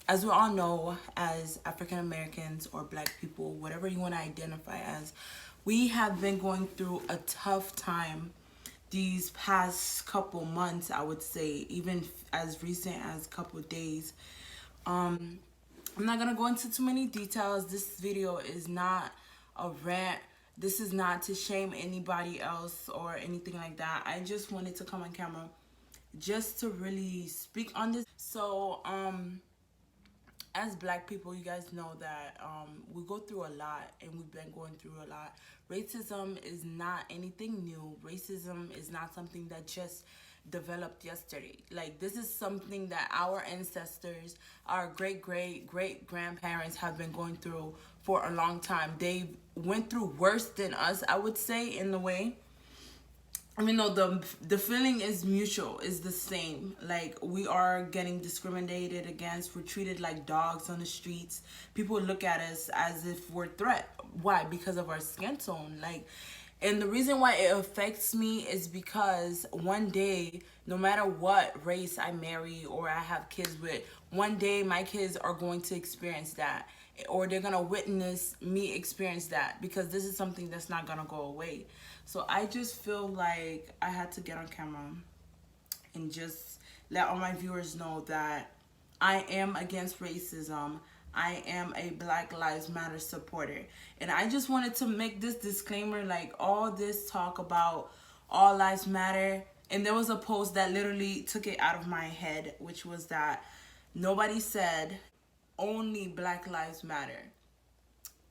As we all know, as African Americans or Black people, whatever you want to identify as, we have been going through a tough time these past couple months. I would say, even as recent as couple days. I'm not gonna go into too many details. This video is not a rant. This is not to shame anybody else or anything like that. I just wanted to come on camera just to really speak on this. So, as Black people, you guys know that we go through a lot, and we've been going through a lot. Racism is not anything new. Racism is not something that just developed yesterday. Like, this is something that our ancestors, our great grandparents have been going through for a long time. They went through worse than us, I would say, in a way. I mean, no, the feeling is mutual, is the same. Like, we are getting discriminated against. We're treated like dogs on the streets. People look at us as if we're a threat. Why? Because of our skin tone. Like, and the reason why it affects me is because one day, no matter what race I marry or I have kids with, one day my kids are going to experience that, or they're gonna witness me experience that, because this is something that's not gonna go away. So I just feel like I had to get on camera and just let all my viewers know that I am against racism. I am a Black Lives Matter supporter. And I just wanted to make this disclaimer, like, all this talk about all lives matter. And there was a post that literally took it out of my head, which was that nobody said only Black Lives Matter.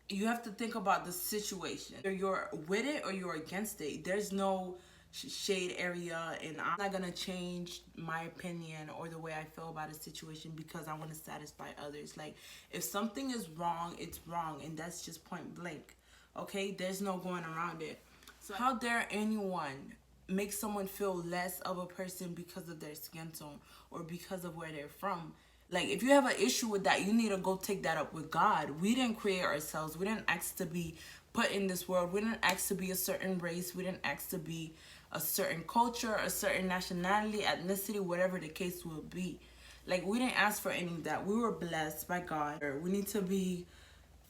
You have to think about the situation. Either you're with it or you're against it. There's no shade area, and I'm not gonna change my opinion or the way I feel about a situation because I want to satisfy others. Like, if something is wrong, it's wrong, and that's just point blank. Okay, there's no going around it. So how dare anyone make someone feel less of a person because of their skin tone or because of where they're from? Like, if you have an issue with that, you need to go take that up with God. We didn't create ourselves. We didn't ask to be put in this world. We didn't ask to be a certain race. We didn't ask to be a certain culture, a certain nationality, ethnicity, whatever the case will be. Like, we didn't ask for any of that. We were blessed by God. We need to be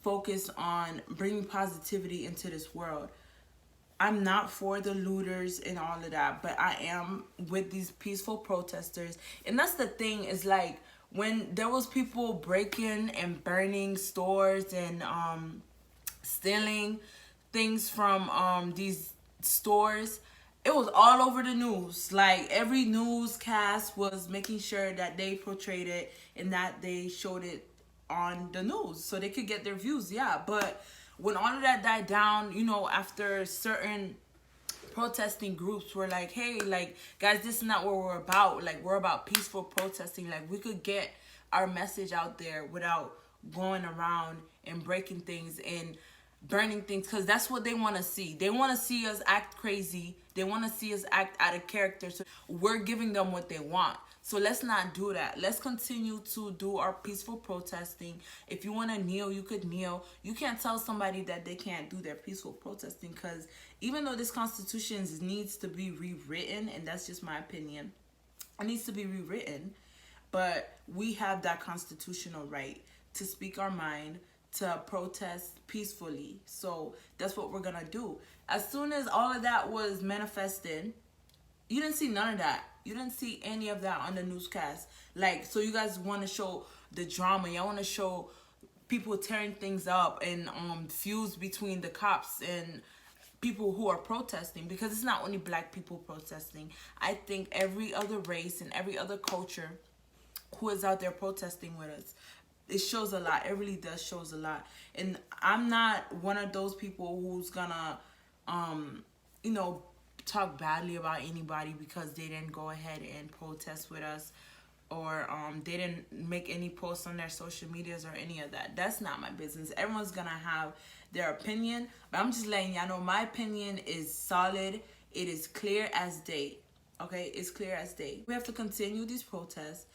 focused on bringing positivity into this world. I'm not for the looters and all of that, but I am with these peaceful protesters. And that's the thing, is like, when there was people breaking and burning stores and stealing things from these stores, it was all over the news. Like, every newscast was making sure that they portrayed it and that they showed it on the news so they could get their views. Yeah, but when all of that died down, you know, after certain protesting groups were like, hey, like, guys, this is not what we're about. Like, we're about peaceful protesting. Like, we could get our message out there without going around and breaking things and burning things, because that's what they want to see. They want to see us act crazy. They want to see us act out of character. So we're giving them what they want. So let's not do that. Let's continue to do our peaceful protesting. If you want to kneel, you could kneel. You can't tell somebody that they can't do their peaceful protesting, because even though this constitution needs to be rewritten, and that's just my opinion, it needs to be rewritten, but we have that constitutional right to speak our mind, to protest peacefully. So that's what we're gonna do. As soon as all of that was manifested, you didn't see none of that. You didn't see any of that on the newscast. Like, so you guys want to show the drama. Y'all want to show people tearing things up and feuds between the cops and people who are protesting, because it's not only Black people protesting. I think every other race and every other culture who is out there protesting with us, it shows a lot. It really does shows a lot. And I'm not one of those people who's gonna you know, talk badly about anybody because they didn't go ahead and protest with us, or they didn't make any posts on their social medias or any of that. That's not my business. Everyone's gonna have their opinion, but I'm just letting y'all know my opinion is solid. It is clear as day. Okay, it's clear as day. We have to continue these protests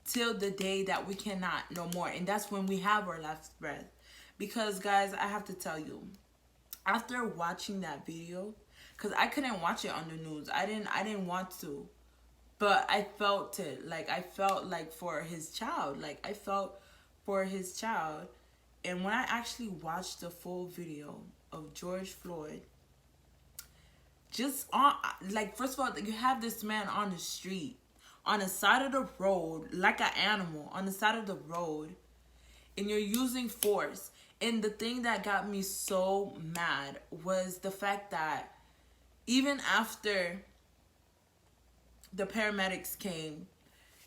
till the day that we cannot no more, and that's when we have our last breath. Because, guys, I have to tell you, after watching that video, because I couldn't watch it on the news, I didn't want to, but I felt it. Like, I felt like for his child, like, I felt for his child. And when I actually watched the full video of George Floyd, just on, like, first of all, you have this man on the street, on the side of the road, like an animal, on the side of the road, and you're using force. And the thing that got me so mad was the fact that even after the paramedics came,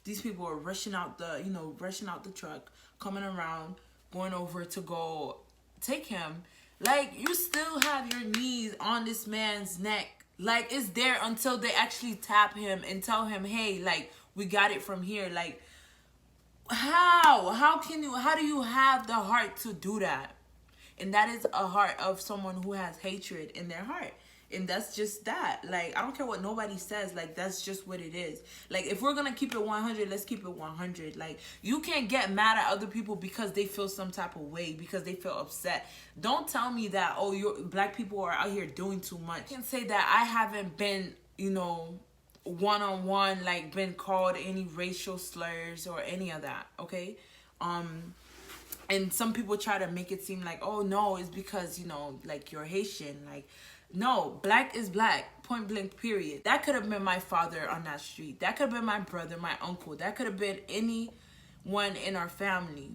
these people were rushing out the truck, coming around, going over to go take him. Like, you still have your knees on this man's neck. Like, it's there until they actually tap him and tell him, hey, like, we got it from here. Like, how do you have the heart to do that? And that is a heart of someone who has hatred in their heart. And that's just that. Like, I don't care what nobody says. Like, that's just what it is. Like, if we're gonna keep it 100, let's keep it 100. Like, you can't get mad at other people because they feel some type of way, because they feel upset. Don't tell me that, oh, black people are out here doing too much. I can say that I haven't been, one-on-one, like, been called any racial slurs or any of that, okay? And some people try to make it seem like, oh, no, it's because, like, you're Haitian. Like, no, black is black, point blank, period. That could have been my father on that street. That could have been my brother, my uncle. That could have been anyone in our family.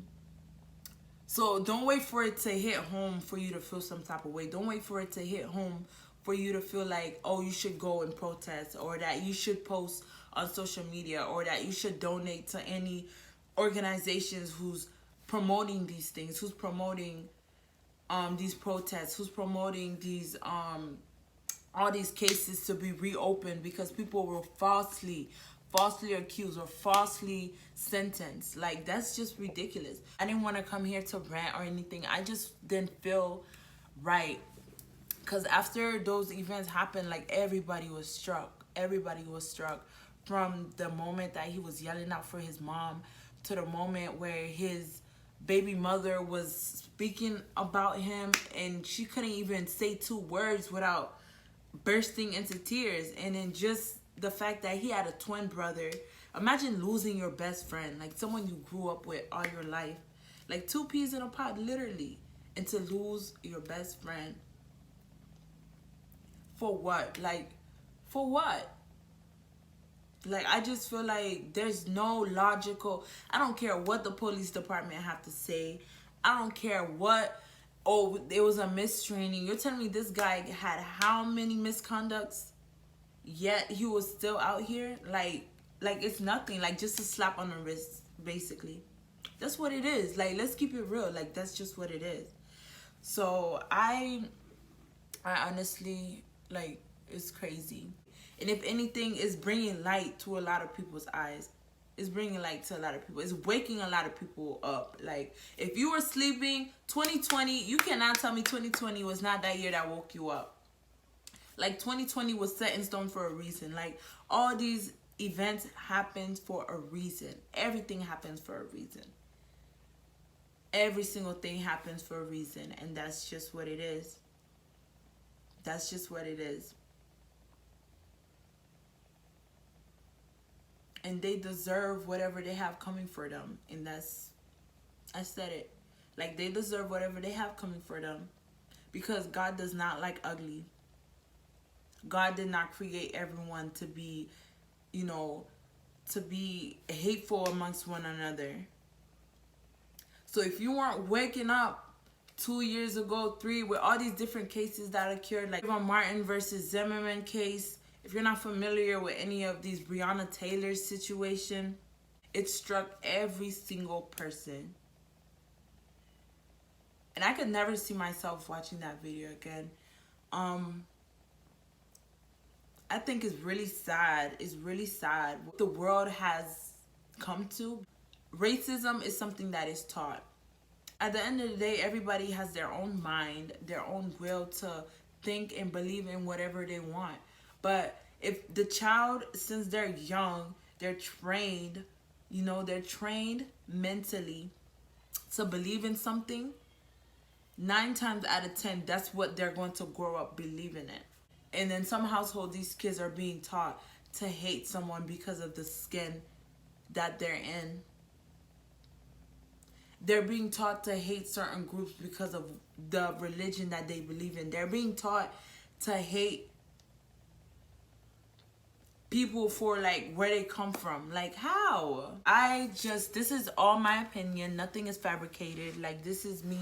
So don't wait for it to hit home for you to feel some type of way. Don't wait for it to hit home for you to feel like, oh, you should go and protest, or that you should post on social media, or that you should donate to any organizations who's promoting these things, who's promoting these protests, who's promoting these all these cases to be reopened because people were falsely accused or falsely sentenced. Like, that's just ridiculous. I didn't want to come here to rant or anything. I just didn't feel right, because after those events happened, like, everybody was struck from the moment that he was yelling out for his mom to the moment where his baby mother was speaking about him and she couldn't even say 2 words without bursting into tears. And then just the fact that he had a twin brother. Imagine losing your best friend, like someone you grew up with all your life, like 2 peas in a pod, literally. And to lose your best friend for what? Like, for what? Like, I just feel like there's no logical... I don't care what the police department have to say. I don't care what... Oh, there was a mistraining. You're telling me this guy had how many misconducts, yet he was still out here? Like it's nothing. Like, just a slap on the wrist, basically. That's what it is. Like, let's keep it real. Like, that's just what it is. So, I honestly, like, it's crazy. And if anything, it's bringing light to a lot of people's eyes. It's bringing light to a lot of people. It's waking a lot of people up. Like, if you were sleeping, 2020, you cannot tell me 2020 was not that year that woke you up. Like, 2020 was set in stone for a reason. Like, all these events happened for a reason. Everything happens for a reason. Every single thing happens for a reason. And that's just what it is. That's just what it is. And they deserve whatever they have coming for them. And I said it. Like, they deserve whatever they have coming for them. Because God does not like ugly. God did not create everyone to be, to be hateful amongst one another. So if you weren't waking up 2 years ago, 3, with all these different cases that occurred, like Martin versus Zimmerman case, if you're not familiar with any of these Breonna Taylor situation, it struck every single person. And I could never see myself watching that video again. I think it's really sad. It's really sad what the world has come to. Racism is something that is taught. At the end of the day, everybody has their own mind, their own will to think and believe in whatever they want. But if the child, since they're young, they're trained, they're trained mentally to believe in something, 9 times out of 10, that's what they're going to grow up believing in. And in some households, these kids are being taught to hate someone because of the skin that they're in. They're being taught to hate certain groups because of the religion that they believe in. They're being taught to hate people for like where they come from. Like, how? This is all my opinion. Nothing is fabricated. Like, this is me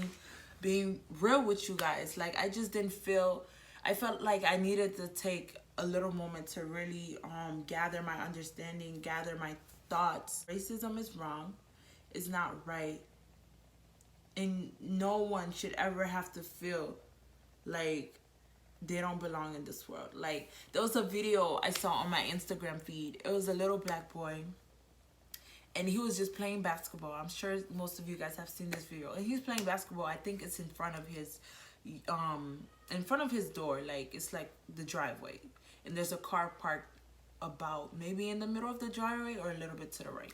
being real with you guys. Like, I just didn't feel, I felt like I needed to take a little moment to really gather my understanding, gather my thoughts. Racism is wrong. It's not right. And no one should ever have to feel like they don't belong in this world. Like, there was a video I saw on my Instagram feed. It was a little black boy, and he was just playing basketball. I'm sure most of you guys have seen this video. And he's playing basketball. I think it's in front of his door. Like, it's like the driveway, and there's a car parked about maybe in the middle of the driveway or a little bit to the right.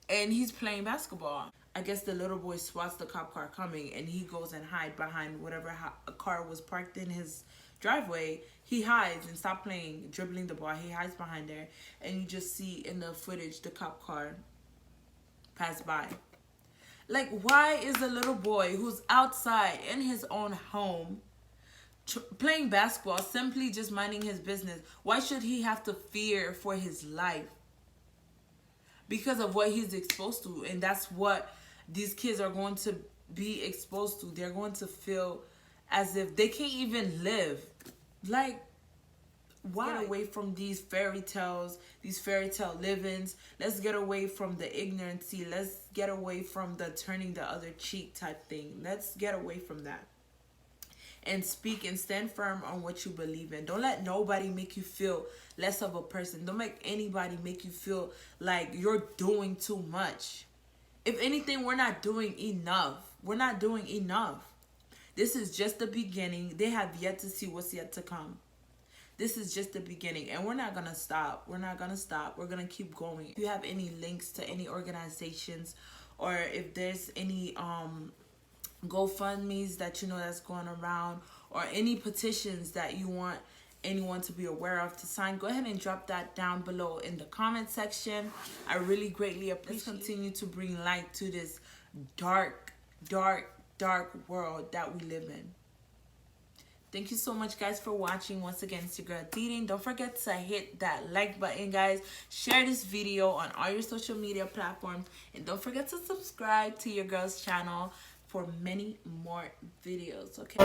And he's playing basketball. I guess the little boy spots the cop car coming, and he goes and hide behind whatever a car was parked in his driveway. He hides and stop playing, dribbling the ball. He hides behind there, and you just see in the footage the cop car pass by. Like, why is a little boy who's outside in his own home playing basketball, simply just minding his business, why should he have to fear for his life? Because of what he's exposed to. And that's what these kids are going to be exposed to. They're going to feel as if they can't even live. Like, why? Get away from these fairy tales, these fairy tale livings. Let's get away from the ignorancy. Let's get away from the turning the other cheek type thing. Let's get away from that. And speak and stand firm on what you believe in. Don't let nobody make you feel less of a person. Don't make anybody make you feel like you're doing too much. If anything, we're not doing enough. We're not doing enough. This is just the beginning. They have yet to see what's yet to come. This is just the beginning, and we're not going to stop. We're not going to stop. We're going to keep going. If you have any links to any organizations, or if there's any GoFundMes that you know that's going around, or any petitions that you want anyone to be aware of to sign, go ahead and drop that down below in the comment section. I really greatly appreciate. Let's continue to bring light to this dark world that we live in. Thank you so much, guys, for watching. Once again, it's your girl Deeding. Don't forget to hit that like button, guys. Share this video on all your social media platforms, and don't forget to subscribe to your girl's channel for many more videos, okay?